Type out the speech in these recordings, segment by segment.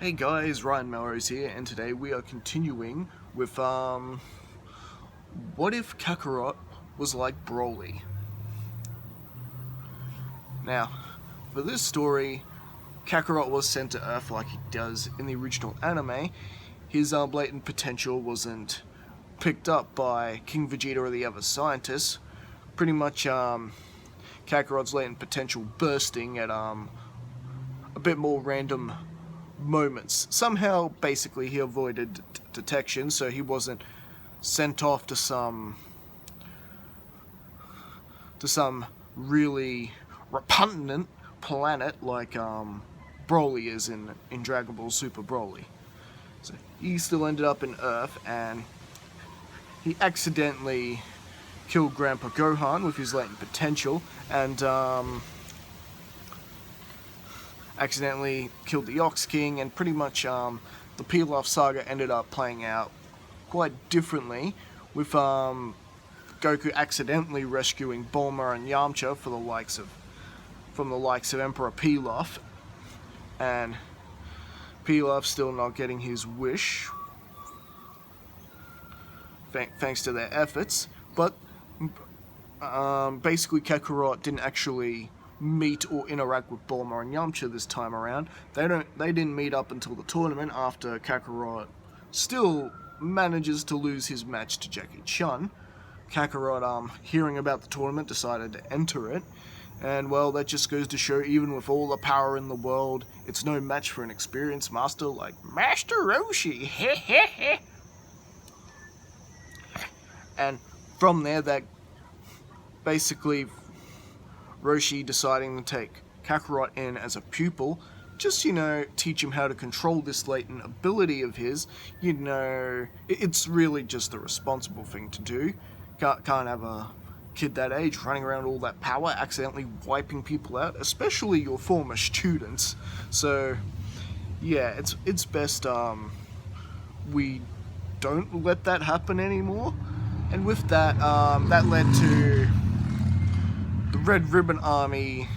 Hey guys, Ryan Melrose here, and today we are continuing with, what if Kakarot was like Broly? Now, for this story, Kakarot was sent to Earth like he does in the original anime. His blatant potential wasn't picked up by King Vegeta or the other scientists. Pretty much, Kakarot's latent potential bursting at, a bit more random moments. Somehow, basically, he avoided detection, so he wasn't sent off to some really repugnant planet like Broly is in Dragon Ball Super Broly. So he still ended up in Earth, and he accidentally killed Grandpa Gohan with his latent potential, and accidentally killed the Ox King, and pretty much the Pilaf saga ended up playing out quite differently, with Goku accidentally rescuing Bulma and Yamcha from the likes of Emperor Pilaf, and Pilaf still not getting his wish, thanks to their efforts. But basically Kakarot didn't actually meet or interact with Bulma and Yamcha this time around. They didn't meet up until the tournament, after Kakarot still manages to lose his match to Jackie Chun. Kakarot, hearing about the tournament, decided to enter it, and well, that just goes to show, even with all the power in the world, it's no match for an experienced master like Master Roshi. And from there, that basically Roshi deciding to take Kakarot in as a pupil, just, teach him how to control this latent ability of his. It's really just the responsible thing to do. Can't have a kid that age running around all that power, accidentally wiping people out, especially your former students. So, yeah, it's best we don't let that happen anymore. And with that, that led to the Red Ribbon Army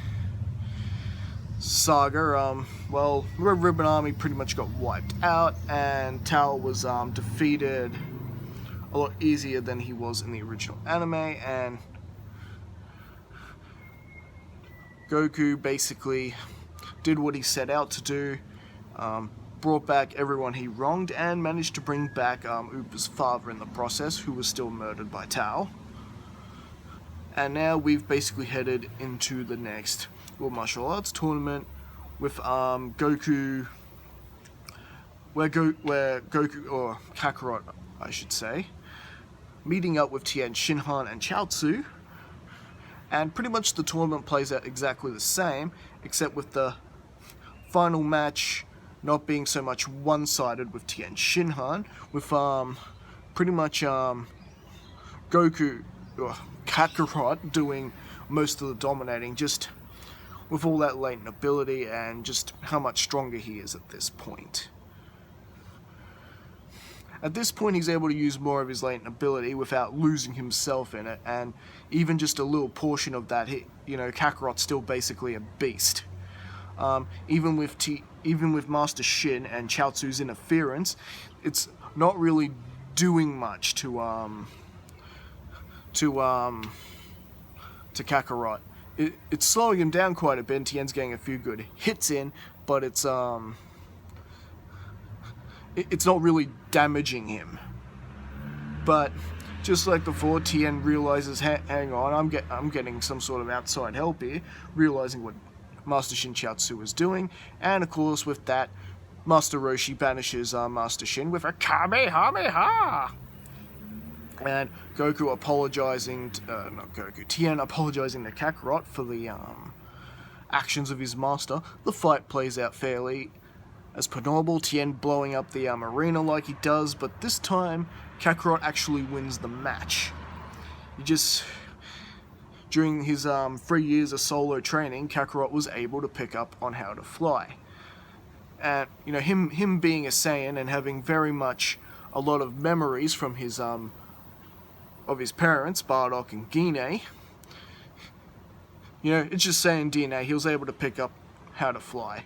saga. The Red Ribbon Army pretty much got wiped out, and Tao was defeated a lot easier than he was in the original anime, and Goku basically did what he set out to do, brought back everyone he wronged, and managed to bring back Upa's father in the process, who was still murdered by Tao. And now we've basically headed into the next World Martial Arts tournament with Goku, where Goku, or Kakarot, I should say, meeting up with Tien Shinhan and Chaozu, and pretty much the tournament plays out exactly the same, except with the final match not being so much one-sided with Tien Shinhan, with pretty much Kakarot doing most of the dominating, just with all that latent ability and just how much stronger he is at this point. At this point, he's able to use more of his latent ability without losing himself in it, and even just a little portion of that, Kakarot's still basically a beast. Even with Master Shin and Chaozu's interference, it's not really doing much to Kakarot. It's slowing him down quite a bit, and Tien's getting a few good hits in, but it's not really damaging him. But just like before, Tien realizes, hang on, I'm getting some sort of outside help here, realizing what Master Shin Chaozu is doing, and of course with that, Master Roshi banishes Master Shin with a Kamehameha! And Tien apologizing to Kakarot for the actions of his master. The fight plays out fairly as per normal, Tien blowing up the arena like he does, but this time Kakarot actually wins the match. During his 3 years of solo training, Kakarot was able to pick up on how to fly. And him being a Saiyan and having very much a lot of memories from his of his parents, Bardock and Gine, it's just Saiyan DNA. He was able to pick up how to fly.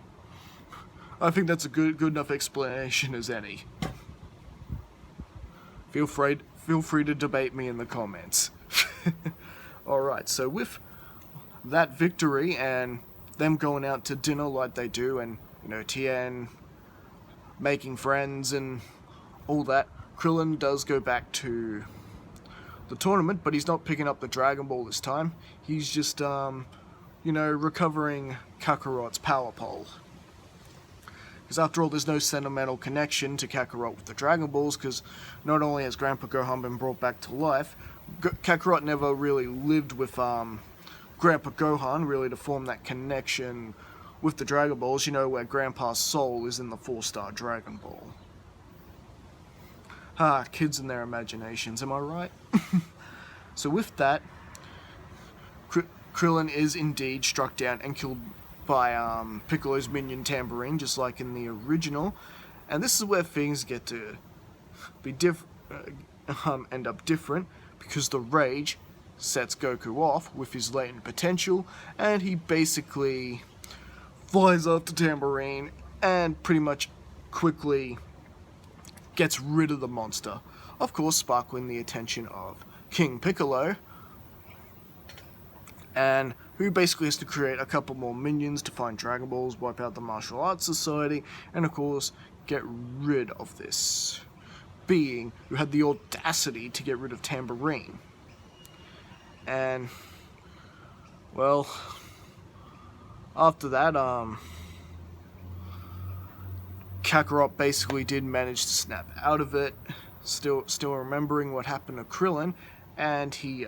I think that's a good enough explanation as any. Feel free to debate me in the comments. Alright, so with that victory and them going out to dinner like they do, and, you know, Tien making friends and all that, Krillin does go back to the tournament, but he's not picking up the Dragon Ball this time. He's just, you know, recovering Kakarot's power pole. Because after all, there's no sentimental connection to Kakarot with the Dragon Balls, because not only has Grandpa Gohan been brought back to life, Kakarot never really lived with Grandpa Gohan, really, to form that connection with the Dragon Balls, you know, where Grandpa's soul is in the 4-star Dragon Ball. Ah, kids and their imaginations, am I right? So with that, Krillin is indeed struck down and killed by Piccolo's minion Tambourine, just like in the original. And this is where things get to be end up different, because the rage sets Goku off with his latent potential, and he basically flies after Tambourine and pretty much quickly gets rid of the monster. Of course, sparkling the attention of King Piccolo, and who basically has to create a couple more minions to find Dragon Balls, wipe out the Martial Arts Society, and of course, get rid of this being who had the audacity to get rid of Tambourine. And, well, after that, Kakarot basically did manage to snap out of it, still remembering what happened to Krillin, and he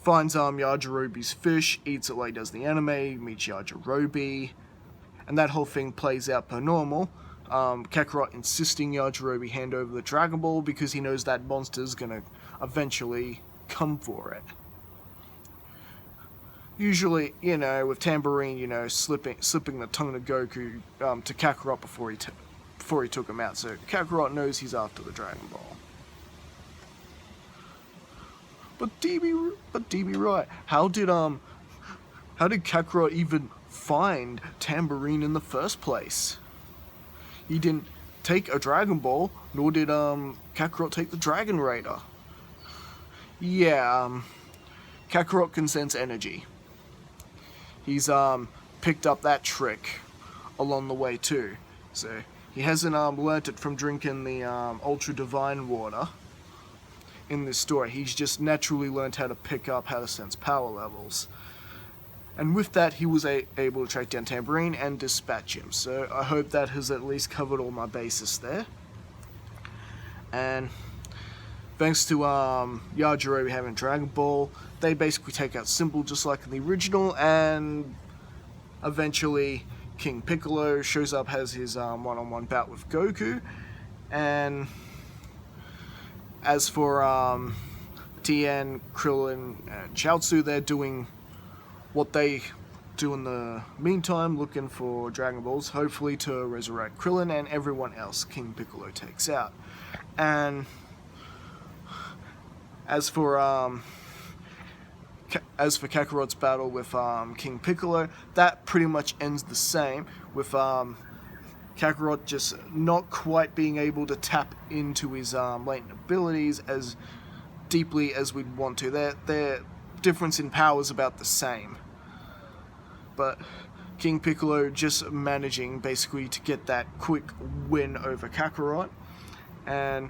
finds Yajirobe's fish, eats it like he does in the anime, meets Yajirobe, and that whole thing plays out per normal. Kakarot insisting Yajirobe hand over the Dragon Ball because he knows that monster's gonna eventually come for it. Usually, you know, with Tambourine, you know, slipping the tongue to Goku, to Kakarot before he took him out. So Kakarot knows he's after the Dragon Ball. But DB right, how did Kakarot even find Tambourine in the first place? He didn't take a Dragon Ball, nor did Kakarot take the Dragon Raider. Yeah, Kakarot can sense energy. He's picked up that trick along the way too. So he hasn't learnt it from drinking the Ultra Divine water in this story. He's just naturally learned how to sense power levels. And with that, he was able to track down Tambourine and dispatch him. So I hope that has at least covered all my bases there. And thanks to Yajirobe having Dragon Ball, they basically take out Symbol just like in the original, and eventually King Piccolo shows up, has his one-on-one bout with Goku. And as for Tien, Krillin, and Chaozu, they're doing what they do in the meantime, looking for Dragon Balls, hopefully to resurrect Krillin and everyone else King Piccolo takes out. And as for Kakarot's battle with King Piccolo, that pretty much ends the same, with Kakarot just not quite being able to tap into his latent abilities as deeply as we'd want to. Their difference in power is about the same. But King Piccolo just managing basically to get that quick win over Kakarot, and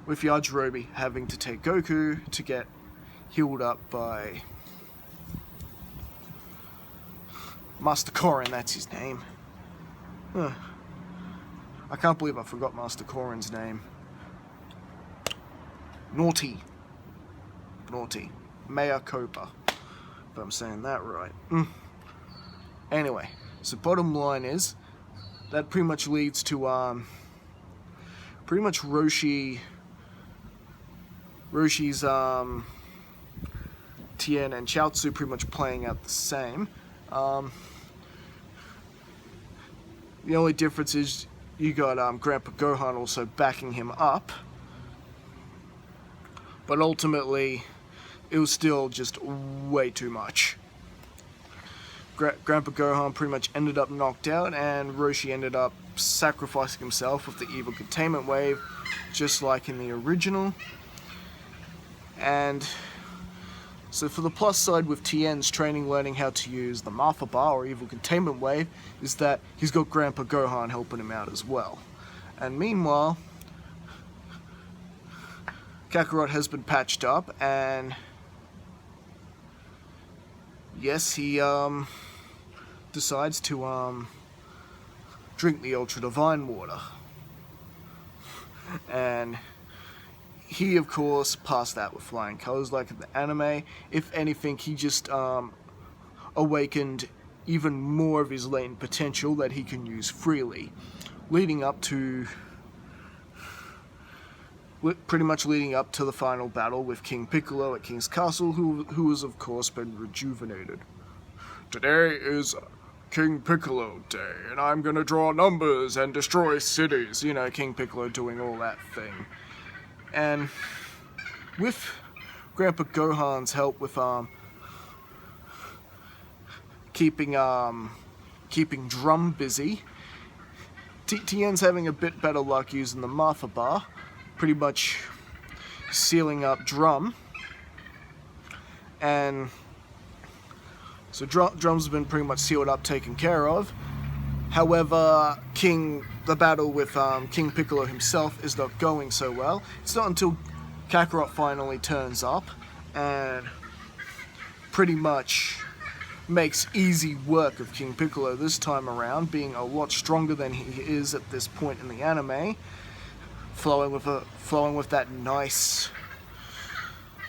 with Yajirobe having to take Goku to get healed up by Master Korin, that's his name. I can't believe I forgot Master Korin's name. Naughty. Mea culpa, if I'm saying that right. Anyway, so bottom line is, that pretty much leads to, pretty much Roshi's, Tien and Chaozu pretty much playing out the same. The only difference is you got Grandpa Gohan also backing him up, but ultimately it was still just way too much. Grandpa Gohan pretty much ended up knocked out, and Roshi ended up sacrificing himself with the evil containment wave, just like in the original. And so for the plus side with Tien's training, learning how to use the Martha Bar or evil containment wave, is that he's got Grandpa Gohan helping him out as well. And meanwhile, Kakarot has been patched up, and yes, he decides to drink the Ultra Divine Water. And he, of course, passed that with flying colors like in the anime. If anything, he just awakened even more of his latent potential that he can use freely, leading up to the final battle with King Piccolo at King's Castle, who has, of course, been rejuvenated. Today is King Piccolo Day, and I'm gonna draw numbers and destroy cities. You know, King Piccolo doing all that thing. And with Grandpa Gohan's help with keeping Drum busy, Tien's having a bit better luck using the Martha Bar, pretty much sealing up Drum. And so Drum's been pretty much sealed up, taken care of. However, the battle with King Piccolo himself is not going so well. It's not until Kakarot finally turns up and pretty much makes easy work of King Piccolo this time around, being a lot stronger than he is at this point in the anime, flowing with that nice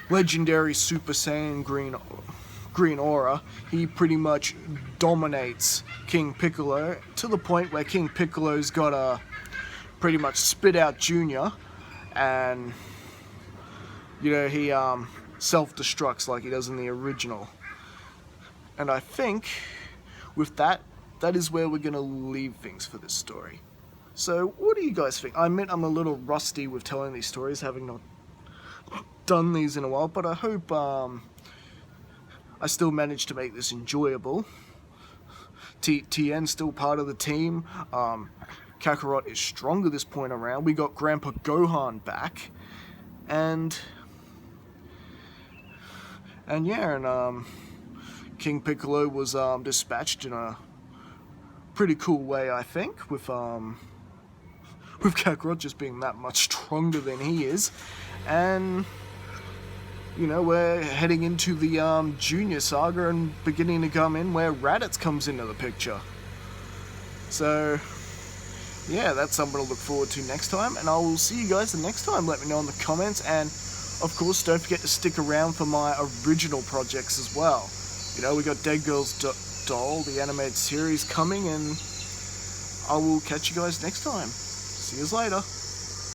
legendary Super Saiyan green aura. He pretty much dominates King Piccolo to the point where King Piccolo's gotta pretty much spit out Junior, and you know, he self-destructs like he does in the original. And I think with that is where we're gonna leave things for this story. So what do you guys think? I admit I'm a little rusty with telling these stories, having not done these in a while, but I hope I still managed to make this enjoyable. Tien's still part of the team. Kakarot is stronger this point around. We got Grandpa Gohan back, and King Piccolo was dispatched in a pretty cool way, I think, with Kakarot just being that much stronger than he is. And you know, we're heading into the Junior Saga and beginning to come in where Raditz comes into the picture. So yeah, that's something to look forward to next time, and I will see you guys the next time. Let me know in the comments, and of course don't forget to stick around for my original projects as well. You know, we got Dead Girl's Doll, the animated series, coming, and I will catch you guys next time. See you later.